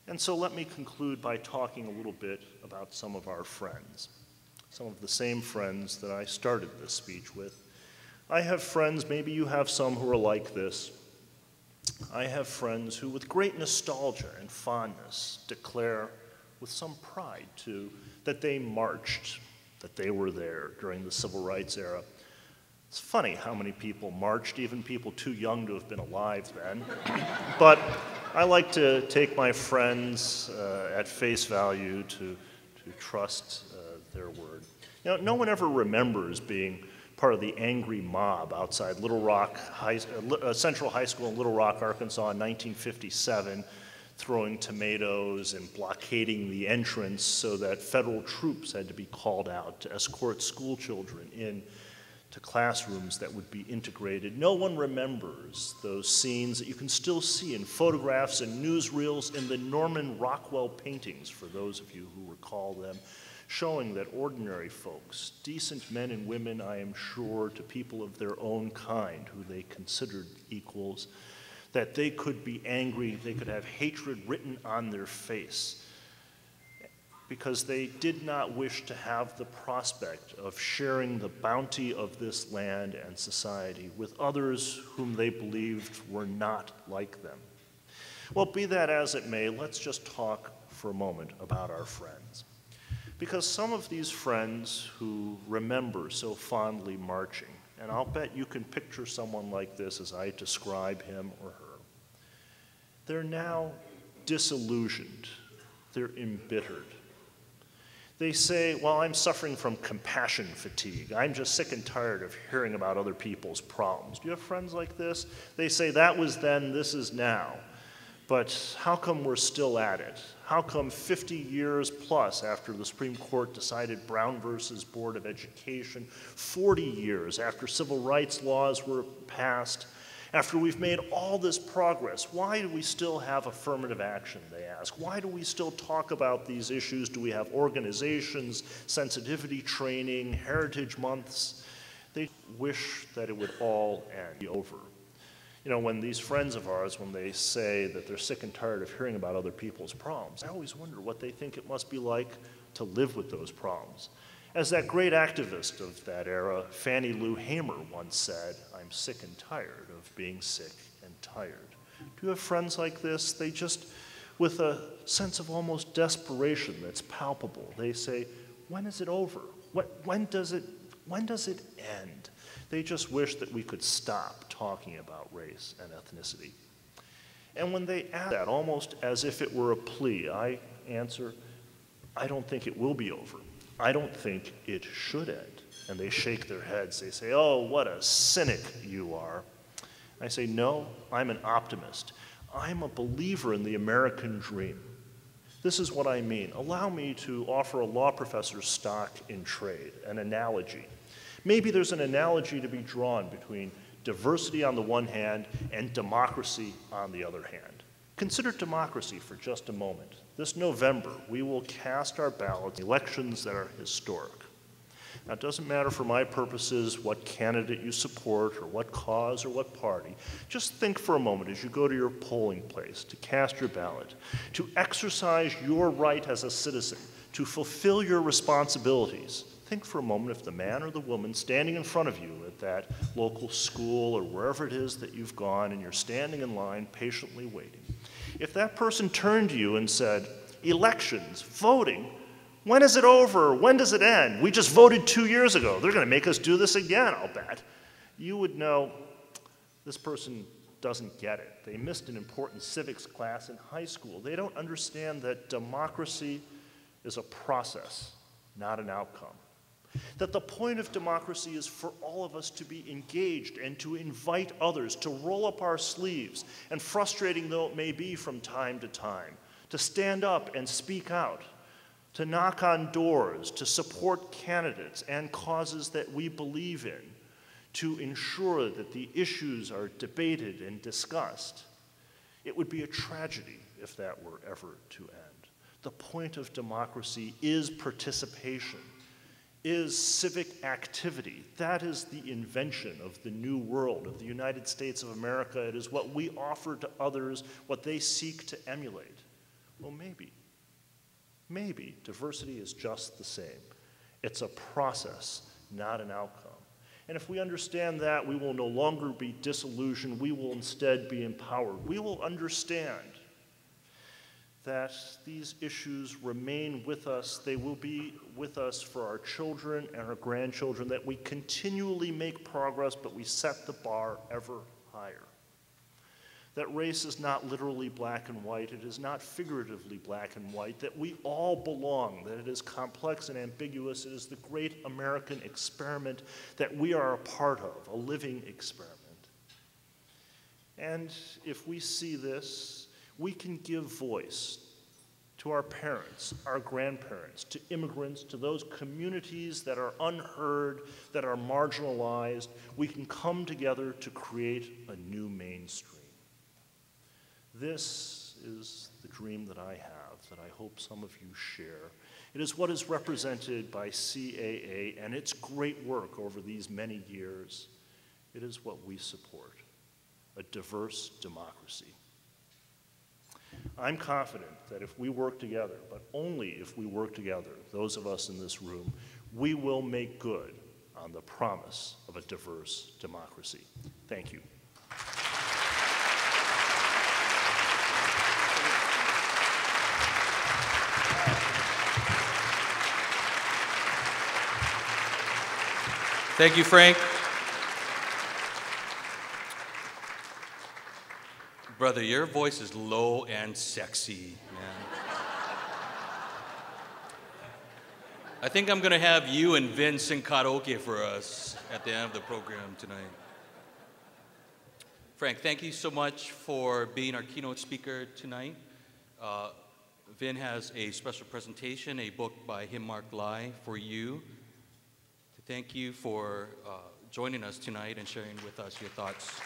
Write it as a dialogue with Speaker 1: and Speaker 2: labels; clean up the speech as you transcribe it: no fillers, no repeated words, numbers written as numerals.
Speaker 1: And so let me conclude by talking a little bit about some of our friends, some of the same friends that I started this speech with. I have friends, maybe you have some who are like this. I have friends who, with great nostalgia and fondness, declare with some pride, too, that they marched, that they were there during the Civil Rights era. It's funny how many people marched, even people too young to have been alive then. But I like to take my friends at face value to trust their word. You know, no one ever remembers being part of the angry mob outside Central High School in Little Rock, Arkansas in 1957, throwing tomatoes and blockading the entrance so that federal troops had to be called out to escort school children in to classrooms that would be integrated. No one remembers those scenes that you can still see in photographs and newsreels in the Norman Rockwell paintings, for those of you who recall them, showing that ordinary folks, decent men and women, I am sure, to people of their own kind who they considered equals, that they could be angry, they could have hatred written on their face, because they did not wish to have the prospect of sharing the bounty of this land and society with others whom they believed were not like them. Well, be that as it may, let's just talk for a moment about our friends. Because some of these friends who remember so fondly marching, and I'll bet you can picture someone like this as I describe him or her, they're now disillusioned, they're embittered. They say, well, I'm suffering from compassion fatigue. I'm just sick and tired of hearing about other people's problems. Do you have friends like this? They say, that was then, this is now. But how come we're still at it? How come 50 years plus after the Supreme Court decided Brown versus Board of Education, 40 years after civil rights laws were passed, after we've made all this progress, why do we still have affirmative action, they ask? Why do we still talk about these issues? Do we have organizations, sensitivity training, heritage months? They wish that it would all be over. You know, when these friends of ours, when they say that they're sick and tired of hearing about other people's problems, I always wonder what they think it must be like to live with those problems. As that great activist of that era, Fannie Lou Hamer, once said, I'm sick and tired of being sick and tired. Do you have friends like this? They just, with a sense of almost desperation that's palpable, they say, when is it over? When does it end? They just wish that we could stop talking about race and ethnicity. And when they ask that, almost as if it were a plea, I answer, I don't think it will be over. I don't think it should end. And they shake their heads. They say, oh, what a cynic you are. I say, no, I'm an optimist. I'm a believer in the American dream. This is what I mean. Allow me to offer a law professor's stock in trade, an analogy. Maybe there's an analogy to be drawn between diversity on the one hand and democracy on the other hand. Consider democracy for just a moment. This November, we will cast our ballots in elections that are historic. Now, it doesn't matter for my purposes what candidate you support or what cause or what party. Just think for a moment as you go to your polling place to cast your ballot, to exercise your right as a citizen, to fulfill your responsibilities. Think for a moment if the man or the woman standing in front of you at that local school or wherever it is that you've gone and you're standing in line patiently waiting, if that person turned to you and said, elections, voting, when is it over? When does it end? We just voted 2 years ago. They're going to make us do this again, I'll bet. You would know this person doesn't get it. They missed an important civics class in high school. They don't understand that democracy is a process, not an outcome. That the point of democracy is for all of us to be engaged and to invite others, to roll up our sleeves, and frustrating though it may be from time to time, to stand up and speak out, to knock on doors, to support candidates and causes that we believe in, to ensure that the issues are debated and discussed. It would be a tragedy if that were ever to end. The point of democracy is participation, is civic activity. That is the invention of the new world, of the United States of America. It is what we offer to others, what they seek to emulate. Well, maybe diversity is just the same. It's a process, not an outcome. And if we understand that, we will no longer be disillusioned. We will instead be empowered. We will understand that these issues remain with us. They will be with us for our children and our grandchildren, that we continually make progress, but we set the bar ever higher. That race is not literally black and white, it is not figuratively black and white, that we all belong, that it is complex and ambiguous, it is the great American experiment that we are a part of, a living experiment. And if we see this, we can give voice to our parents, our grandparents, to immigrants, to those communities that are unheard, that are marginalized. We can come together to create a new mainstream. This is the dream that I have, that I hope some of you share. It is what is represented by CAA and its great work over these many years. It is what we support, a diverse democracy. I'm confident that if we work together, but only if we work together, those of us in this room, we will make good on the promise of a diverse democracy. Thank you.
Speaker 2: Thank you, Frank. Brother, your voice is low and sexy, man. I think I'm going to have you and Vin sing karaoke for us at the end of the program tonight. Frank, thank you so much for being our keynote speaker tonight. Vin has a special presentation, a book by him, Mark Lai, for you. Thank you for joining us tonight and sharing with us your thoughts.